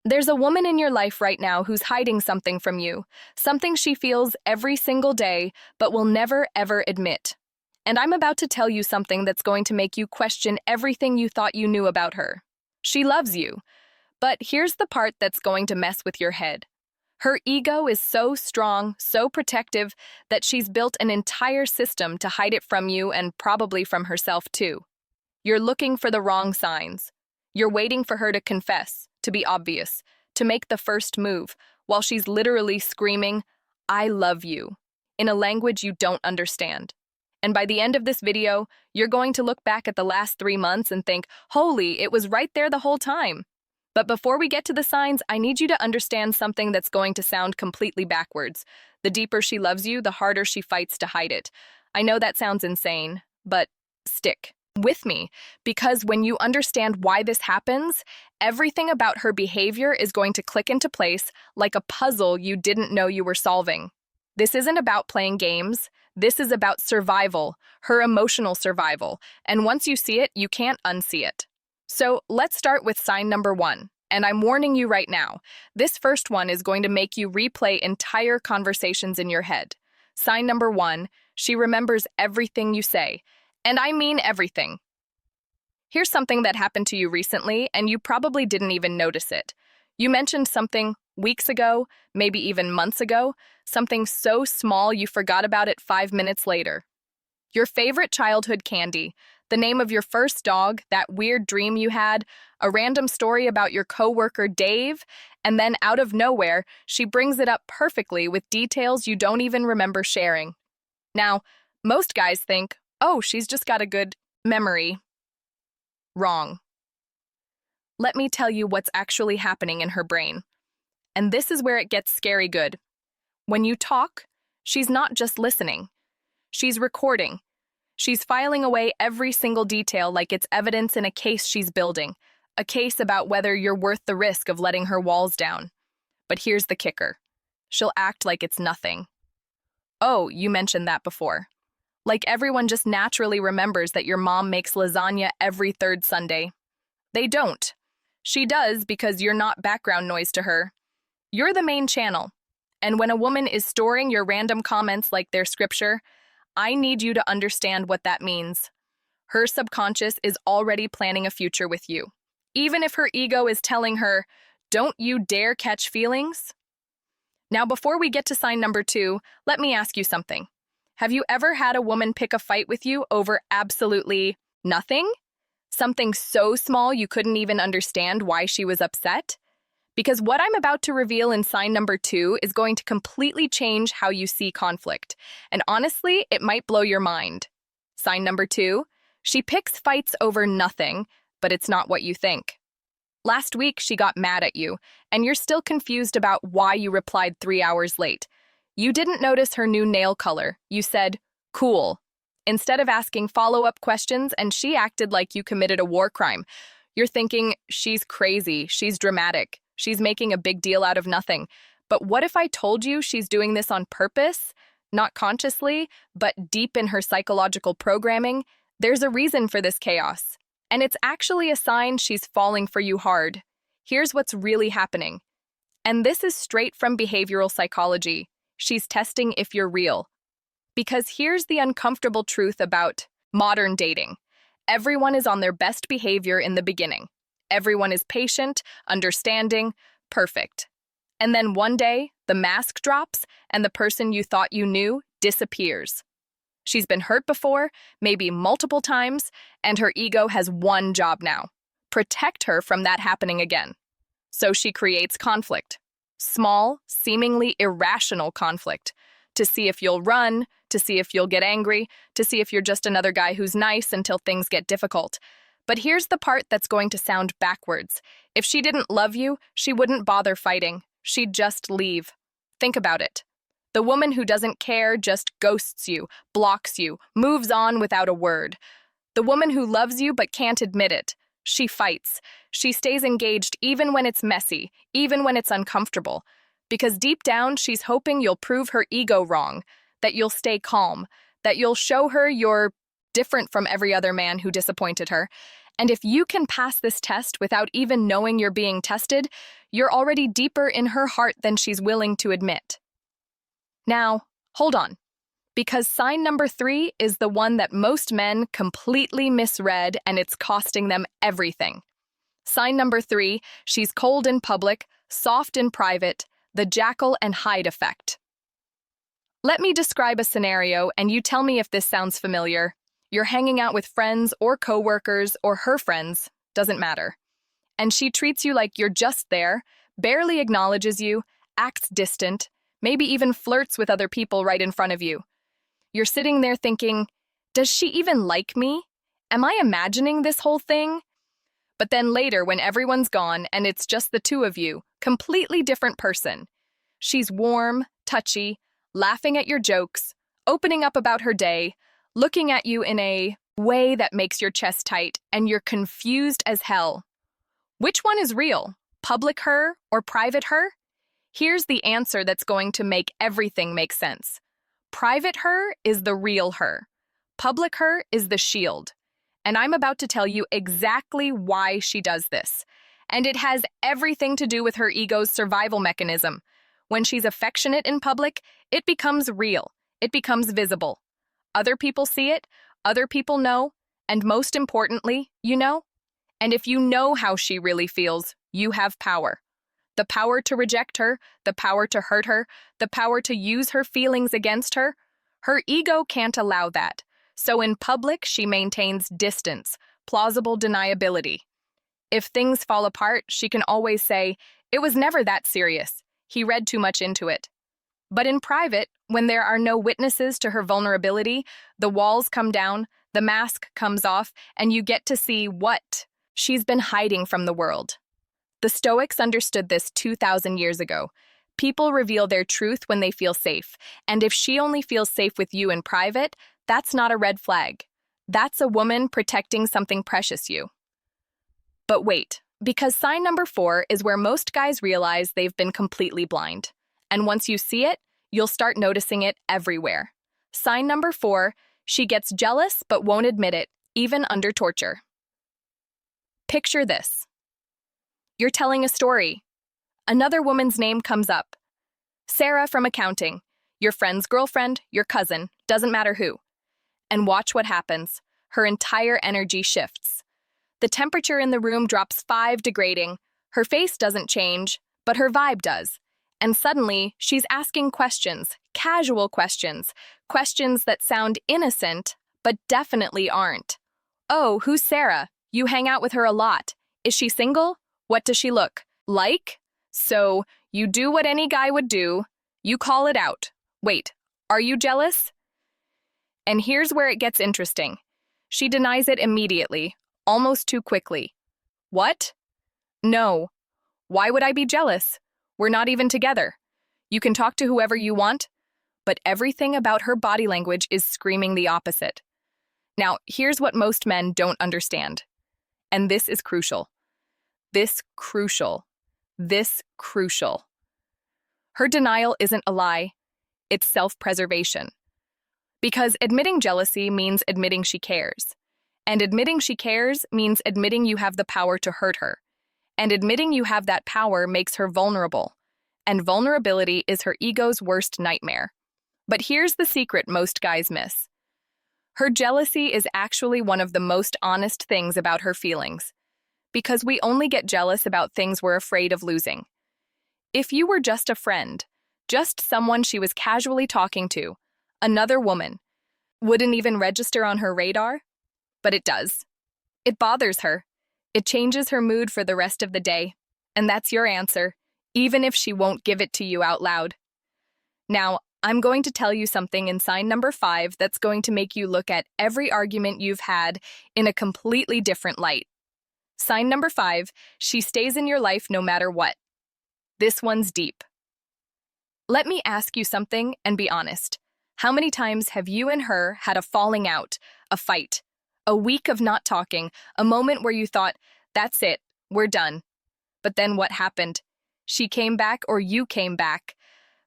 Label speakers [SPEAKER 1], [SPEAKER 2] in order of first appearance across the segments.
[SPEAKER 1] There's a woman in your life right now who's hiding something from you, something she feels every single day, but will never ever admit. And I'm about to tell you something that's going to make you question everything you thought you knew about her. She loves you, but here's the part that's going to mess with your head. Her ego is so strong, so protective, that she's built an entire system to hide it from you and probably from herself too. You're looking for the wrong signs. You're waiting for her to confess, to be obvious, to make the first move, while she's literally screaming, "I love you," in a language you don't understand. And by the end of this video, you're going to look back at the last 3 months and think, holy, it was right there the whole time. But before we get to the signs, I need you to understand something that's going to sound completely backwards. The deeper she loves you, the harder she fights to hide it. I know that sounds insane, but stick with me, because when you understand why this happens, everything about her behavior is going to click into place like a puzzle you didn't know you were solving. This isn't about playing games. This is about survival, her emotional survival, and once you see it, you can't unsee it. So let's start with sign number 1, and I'm warning you right now, this first one is going to make you replay entire conversations in your head. Sign number 1, she remembers everything you say, and I mean everything. Here's something that happened to you recently, and you probably didn't even notice it. You mentioned something weeks ago, maybe even months ago, something so small you forgot about it 5 minutes later. Your favorite childhood candy, the name of your first dog, that weird dream you had, a random story about your coworker Dave, and then out of nowhere, she brings it up perfectly with details you don't even remember sharing. Now, most guys think, oh, she's just got a good memory. Wrong. Let me tell you what's actually happening in her brain. And this is where it gets scary good. When you talk, she's not just listening. She's recording. She's filing away every single detail like it's evidence in a case she's building, a case about whether you're worth the risk of letting her walls down. But here's the kicker. She'll act like it's nothing. Oh, you mentioned that before. Like everyone just naturally remembers that your mom makes lasagna every third Sunday. They don't. She does because you're not background noise to her. You're the main channel. And when a woman is storing your random comments like they're scripture, I need you to understand what that means. Her subconscious is already planning a future with you. Even if her ego is telling her, don't you dare catch feelings? Now, before we get to sign number 2, let me ask you something. Have you ever had a woman pick a fight with you over absolutely nothing? Something so small you couldn't even understand why she was upset? Because what I'm about to reveal in sign number 2 is going to completely change how you see conflict. And honestly, it might blow your mind. Sign number 2, she picks fights over nothing, but it's not what you think. Last week, she got mad at you, and you're still confused about why you replied 3 hours late. You didn't notice her new nail color. You said, cool, instead of asking follow-up questions, and she acted like you committed a war crime. You're thinking, she's crazy, she's dramatic. She's making a big deal out of nothing. But what if I told you she's doing this on purpose? Not consciously, but deep in her psychological programming? There's a reason for this chaos. And it's actually a sign she's falling for you hard. Here's what's really happening. And this is straight from behavioral psychology. She's testing if you're real. Because here's the uncomfortable truth about modern dating. Everyone is on their best behavior in the beginning. Everyone is patient, understanding, perfect. And then one day, the mask drops, and the person you thought you knew disappears. She's been hurt before, maybe multiple times, and her ego has one job now: protect her from that happening again. So she creates conflict. Small, seemingly irrational conflict. To see if you'll run, to see if you'll get angry, to see if you're just another guy who's nice until things get difficult. But here's the part that's going to sound backwards. If she didn't love you, she wouldn't bother fighting. She'd just leave. Think about it. The woman who doesn't care just ghosts you, blocks you, moves on without a word. The woman who loves you but can't admit it. She fights. She stays engaged even when it's messy, even when it's uncomfortable. Because deep down, she's hoping you'll prove her ego wrong, that you'll stay calm, that you'll show her you're different from every other man who disappointed her. And if you can pass this test without even knowing you're being tested, you're already deeper in her heart than she's willing to admit. Now, hold on, because sign number 3 is the one that most men completely misread, and it's costing them everything. Sign number 3, she's cold in public, soft in private, the Jekyll and Hyde effect. Let me describe a scenario, and you tell me if this sounds familiar. You're hanging out with friends or coworkers or her friends, doesn't matter. And she treats you like you're just there, barely acknowledges you, acts distant, maybe even flirts with other people right in front of you. You're sitting there thinking, does she even like me? Am I imagining this whole thing? But then later, when everyone's gone and it's just the two of you, completely different person. She's warm, touchy, laughing at your jokes, opening up about her day, looking at you in a way that makes your chest tight, and you're confused as hell. Which one is real? Public her or private her? Here's the answer that's going to make everything make sense. Private her is the real her. Public her is the shield. And I'm about to tell you exactly why she does this. And it has everything to do with her ego's survival mechanism. When she's affectionate in public, it becomes real. It becomes visible. Other people see it, other people know, and most importantly, you know. And if you know how she really feels, you have power. The power to reject her, the power to hurt her, the power to use her feelings against her. Her ego can't allow that. So in public, she maintains distance, plausible deniability. If things fall apart, she can always say, "It was never that serious. He read too much into it." But in private, when there are no witnesses to her vulnerability, the walls come down, the mask comes off, and you get to see what she's been hiding from the world. The Stoics understood this 2,000 years ago. People reveal their truth when they feel safe, and if she only feels safe with you in private, that's not a red flag. That's a woman protecting something precious you. But wait, because sign number 4 is where most guys realize they've been completely blind. And once you see it, you'll start noticing it everywhere. Sign number 4, she gets jealous but won't admit it, even under torture. Picture this. You're telling a story. Another woman's name comes up. Sarah from accounting, your friend's girlfriend, your cousin, doesn't matter who. And watch what happens. Her entire energy shifts. The temperature in the room drops 5 degrading. Her face doesn't change, but her vibe does. And suddenly, she's asking questions, casual questions, questions that sound innocent, but definitely aren't. Oh, who's Sarah? You hang out with her a lot. Is she single? What does she look like? So, you do what any guy would do. You call it out. Wait, are you jealous? And here's where it gets interesting. She denies it immediately, almost too quickly. What? No. Why would I be jealous? We're not even together. You can talk to whoever you want, but everything about her body language is screaming the opposite. Now, here's what most men don't understand. And this is crucial. This crucial. Her denial isn't a lie. It's self-preservation. Because admitting jealousy means admitting she cares. And admitting she cares means admitting you have the power to hurt her. And admitting you have that power makes her vulnerable. And vulnerability is her ego's worst nightmare. But here's the secret most guys miss. Her jealousy is actually one of the most honest things about her feelings. Because we only get jealous about things we're afraid of losing. If you were just a friend, just someone she was casually talking to, another woman, wouldn't even register on her radar? But it does. It bothers her. It changes her mood for the rest of the day. And that's your answer, even if she won't give it to you out loud. Now, I'm going to tell you something in sign number 5 that's going to make you look at every argument you've had in a completely different light. Sign number 5, she stays in your life no matter what. This one's deep. Let me ask you something and be honest. How many times have you and her had a falling out, a fight, a week of not talking, a moment where you thought, that's it, we're done. But then what happened? She came back or you came back.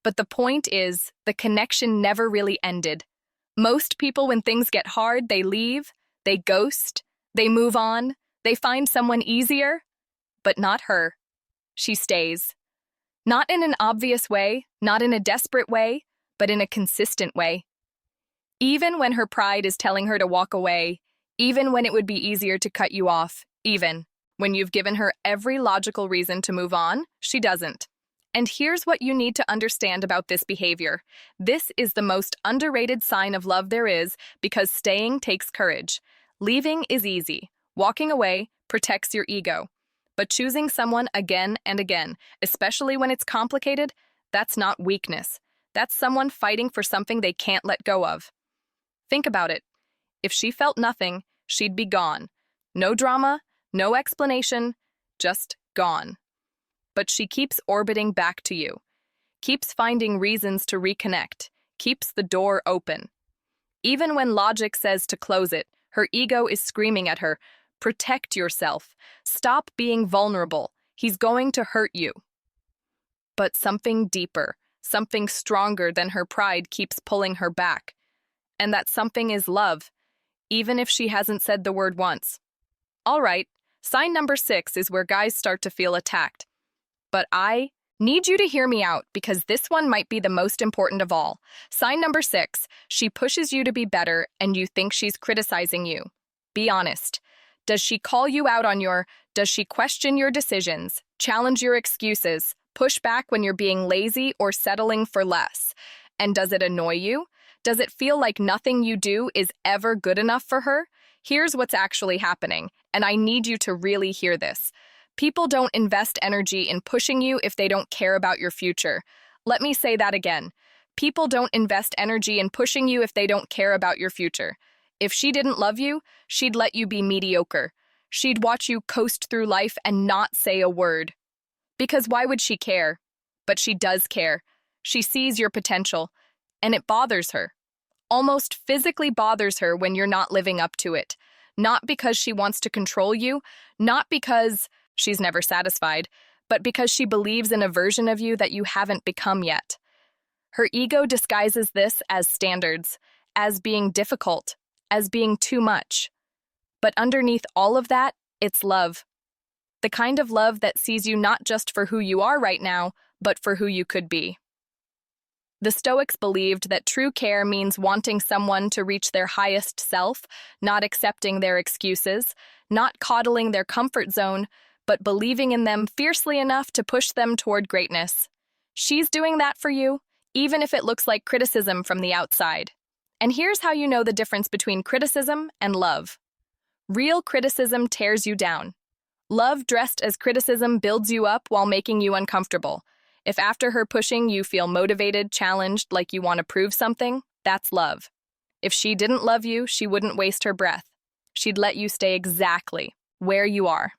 [SPEAKER 1] But the point is, the connection never really ended. Most people, when things get hard, they leave, they ghost, they move on, They find someone easier, but not her. She stays. Not in an obvious way, not in a desperate way, but in a consistent way. Even when her pride is telling her to walk away, even when it would be easier to cut you off, even when you've given her every logical reason to move on, she doesn't. And here's what you need to understand about this behavior. This is the most underrated sign of love there is because staying takes courage. Leaving is easy. Walking away protects your ego. But choosing someone again and again, especially when it's complicated, that's not weakness. That's someone fighting for something they can't let go of. Think about it. If she felt nothing, she'd be gone. No drama, no explanation, just gone. But she keeps orbiting back to you, keeps finding reasons to reconnect, keeps the door open. Even when logic says to close it, her ego is screaming at her, protect yourself. Stop being vulnerable. He's going to hurt you. But something deeper, something stronger than her pride keeps pulling her back. And that something is love, even if she hasn't said the word once. All right, sign number 6 is where guys start to feel attacked. But I need you to hear me out because this one might be the most important of all. Sign number 6, she pushes you to be better and you think she's criticizing you. Be honest. Does she call you out on does she question your decisions, challenge your excuses, push back when you're being lazy or settling for less? And does it annoy you? Does it feel like nothing you do is ever good enough for her? Here's what's actually happening, and I need you to really hear this. People don't invest energy in pushing you if they don't care about your future. Let me say that again. People don't invest energy in pushing you if they don't care about your future. If she didn't love you, she'd let you be mediocre. She'd watch you coast through life and not say a word. Because why would she care? But she does care. She sees your potential, and it bothers her. Almost physically bothers her when you're not living up to it. Not because she wants to control you, not because she's never satisfied, but because she believes in a version of you that you haven't become yet. Her ego disguises this as standards, as being difficult, as being too much. But underneath all of that, it's love. The kind of love that sees you not just for who you are right now, but for who you could be. The Stoics believed that true care means wanting someone to reach their highest self, not accepting their excuses, not coddling their comfort zone, but believing in them fiercely enough to push them toward greatness. She's doing that for you, even if it looks like criticism from the outside. And here's how you know the difference between criticism and love. Real criticism tears you down. Love dressed as criticism builds you up while making you uncomfortable. If after her pushing you feel motivated, challenged, like you want to prove something, that's love. If she didn't love you, she wouldn't waste her breath. She'd let you stay exactly where you are.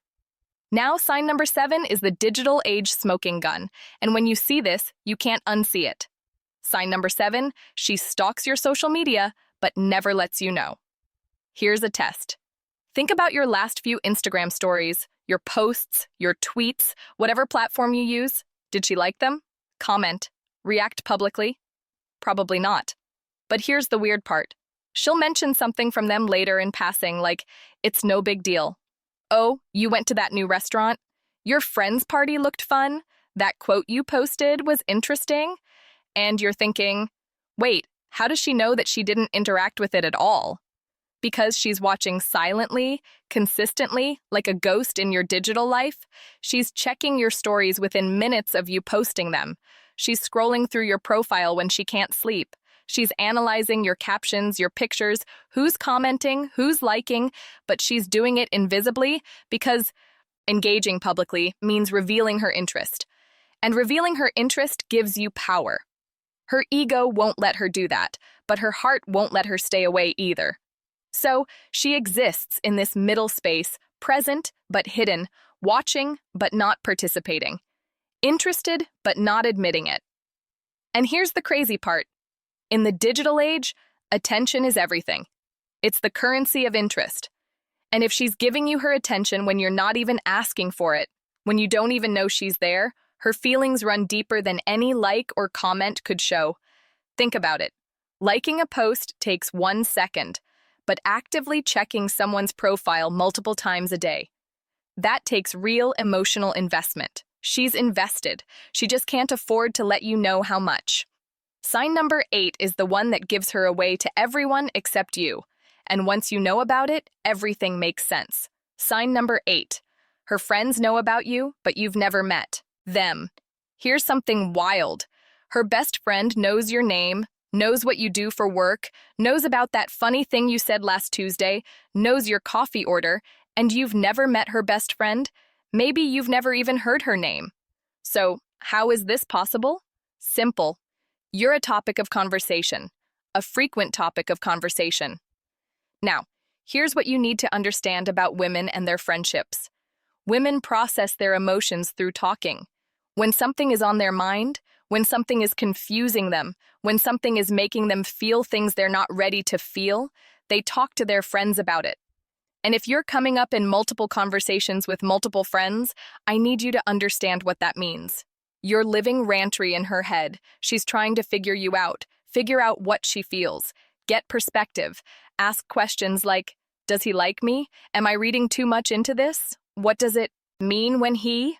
[SPEAKER 1] Now, sign number 7 is the digital age smoking gun, and when you see this, you can't unsee it. Sign number 7, she stalks your social media, but never lets you know. Here's a test. Think about your last few Instagram stories, your posts, your tweets, whatever platform you use. Did she like them? Comment. React publicly? Probably not. But here's the weird part. She'll mention something from them later in passing, like, it's no big deal. Oh, you went to that new restaurant? Your friend's party looked fun? That quote you posted was interesting? And you're thinking, wait, how does she know that she didn't interact with it at all? Because she's watching silently, consistently, like a ghost in your digital life. She's checking your stories within minutes of you posting them. She's scrolling through your profile when she can't sleep. She's analyzing your captions, your pictures, who's commenting, who's liking, but she's doing it invisibly because engaging publicly means revealing her interest. And revealing her interest gives you power. Her ego won't let her do that, but her heart won't let her stay away either. So she exists in this middle space, present but hidden, watching but not participating, interested but not admitting it. And here's the crazy part. In the digital age, attention is everything. It's the currency of interest. And if she's giving you her attention when you're not even asking for it, when you don't even know she's there, her feelings run deeper than any like or comment could show. Think about it. Liking a post takes 1 second. but actively checking someone's profile multiple times a day. That takes real emotional investment. She's invested. She just can't afford to let you know how much. Sign number 8 is the one that gives her away to everyone except you. And once you know about it, everything makes sense. Sign number 8. Her friends know about you, but you've never met them. Here's something wild. Her best friend knows your name, knows what you do for work, knows about that funny thing you said last Tuesday, knows your coffee order, and you've never met her best friend? Maybe you've never even heard her name. So, how is this possible? Simple. You're a topic of conversation, a frequent topic of conversation. Now, here's what you need to understand about women and their friendships. Women process their emotions through talking. When something is on their mind, when something is confusing them, when something is making them feel things they're not ready to feel, they talk to their friends about it. And if you're coming up in multiple conversations with multiple friends, I need you to understand what that means. You're living rantry in her head. She's trying to figure out what she feels, get perspective, ask questions like, does he like me? Am I reading too much into this? What does it mean when he?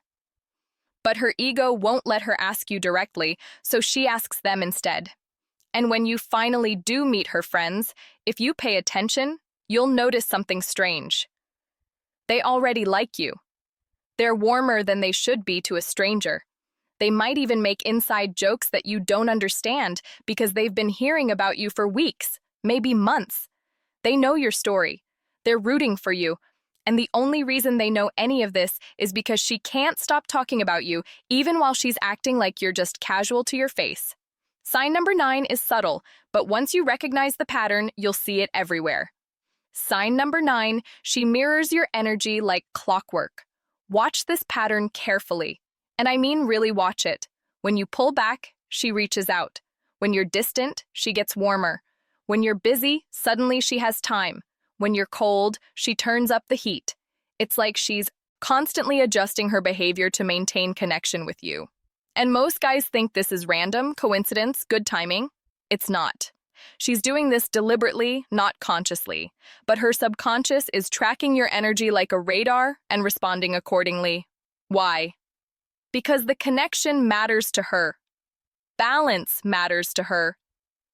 [SPEAKER 1] But her ego won't let her ask you directly, so she asks them instead. And when you finally do meet her friends, if you pay attention, you'll notice something strange. They already like you. They're warmer than they should be to a stranger. They might even make inside jokes that you don't understand because they've been hearing about you for weeks, maybe months. They know your story. They're rooting for you. And the only reason they know any of this is because she can't stop talking about you, even while she's acting like you're just casual to your face. Sign number 9 is subtle, but once you recognize the pattern, you'll see it everywhere. Sign number 9, she mirrors your energy like clockwork. Watch this pattern carefully. And I mean really watch it. When you pull back, she reaches out. When you're distant, she gets warmer. When you're busy, suddenly she has time. When you're cold, she turns up the heat. It's like she's constantly adjusting her behavior to maintain connection with you. And most guys think this is random, coincidence, good timing. It's not. She's doing this deliberately, not consciously. But her subconscious is tracking your energy like a radar and responding accordingly. Why? Because the connection matters to her. Balance matters to her.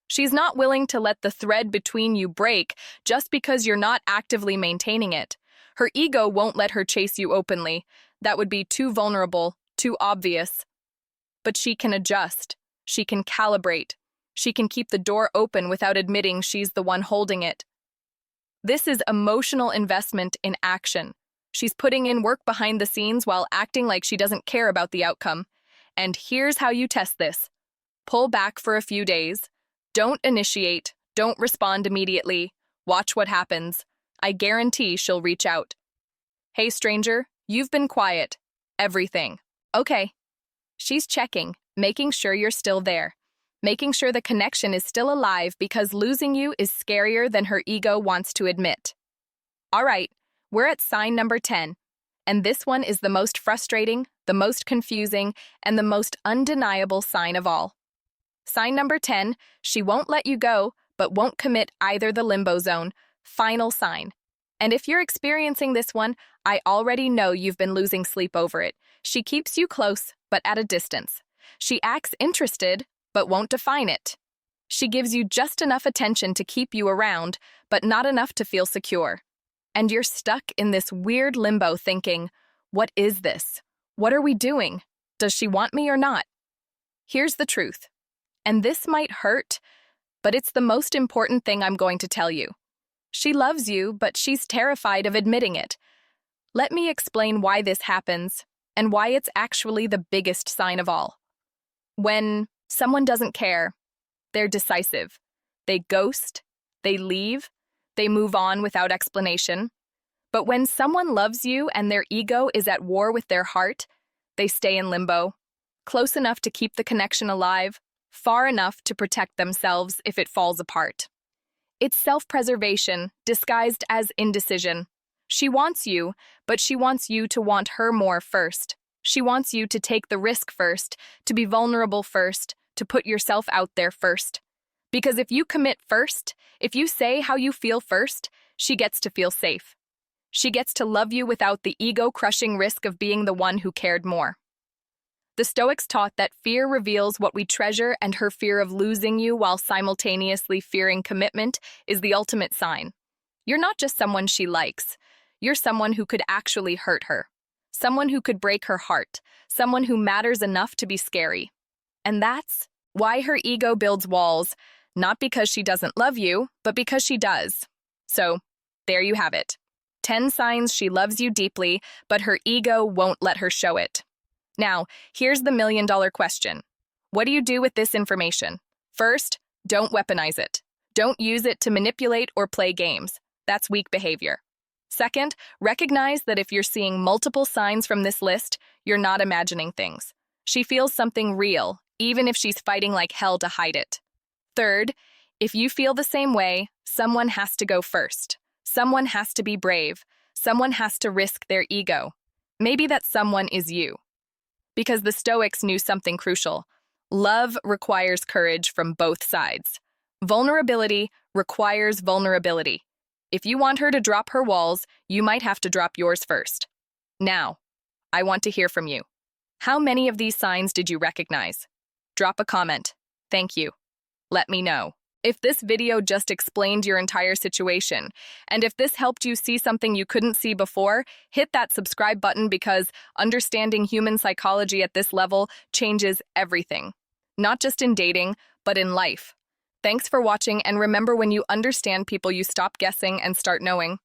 [SPEAKER 1] She's not willing to let the thread between you break just because you're not actively maintaining it. Her ego won't let her chase you openly. That would be too vulnerable, too obvious. But she can adjust. She can calibrate. She can keep the door open without admitting she's the one holding it. This is emotional investment in action. She's putting in work behind the scenes while acting like she doesn't care about the outcome. And here's how you test this. Pull back for a few days. Don't initiate. Don't respond immediately. Watch what happens. I guarantee she'll reach out. Hey, stranger, you've been quiet. Everything. Okay. She's checking, making sure you're still there. Making sure the connection is still alive because losing you is scarier than her ego wants to admit. All right. We're at sign number 10, and this one is the most frustrating, the most confusing, and the most undeniable sign of all. Sign number 10, she won't let you go, but won't commit either the limbo zone, final sign. And if you're experiencing this one, I already know you've been losing sleep over it. She keeps you close, but at a distance. She acts interested, but won't define it. She gives you just enough attention to keep you around, but not enough to feel secure. And you're stuck in this weird limbo thinking, what is this? What are we doing? Does she want me or not? Here's the truth. And this might hurt, but it's the most important thing I'm going to tell you. She loves you, but she's terrified of admitting it. Let me explain why this happens and why it's actually the biggest sign of all. When someone doesn't care, they're decisive. They ghost, they leave, they move on without explanation. But when someone loves you and their ego is at war with their heart, they stay in limbo, close enough to keep the connection alive, far enough to protect themselves if it falls apart. It's self-preservation disguised as indecision. She wants you, but she wants you to want her more first. She wants you to take the risk first, to be vulnerable first, to put yourself out there first. Because if you commit first, if you say how you feel first, she gets to feel safe. She gets to love you without the ego-crushing risk of being the one who cared more. The Stoics taught that fear reveals what we treasure, and her fear of losing you while simultaneously fearing commitment is the ultimate sign. You're not just someone she likes. You're someone who could actually hurt her. Someone who could break her heart. Someone who matters enough to be scary. And that's why her ego builds walls, not because she doesn't love you, but because she does. So, there you have it. 10 signs she loves you deeply, but her ego won't let her show it. Now, here's the million-dollar question. What do you do with this information? First, don't weaponize it. Don't use it to manipulate or play games. That's weak behavior. Second, recognize that if you're seeing multiple signs from this list, you're not imagining things. She feels something real, even if she's fighting like hell to hide it. Third, if you feel the same way, someone has to go first. Someone has to be brave. Someone has to risk their ego. Maybe that someone is you. Because the Stoics knew something crucial. Love requires courage from both sides. Vulnerability requires vulnerability. If you want her to drop her walls, you might have to drop yours first. Now, I want to hear from you. How many of these signs did you recognize? Drop a comment. Thank you. Let me know. If this video just explained your entire situation, and if this helped you see something you couldn't see before, hit that subscribe button because understanding human psychology at this level changes everything. Not just in dating, but in life. Thanks for watching, and remember, when you understand people, you stop guessing and start knowing.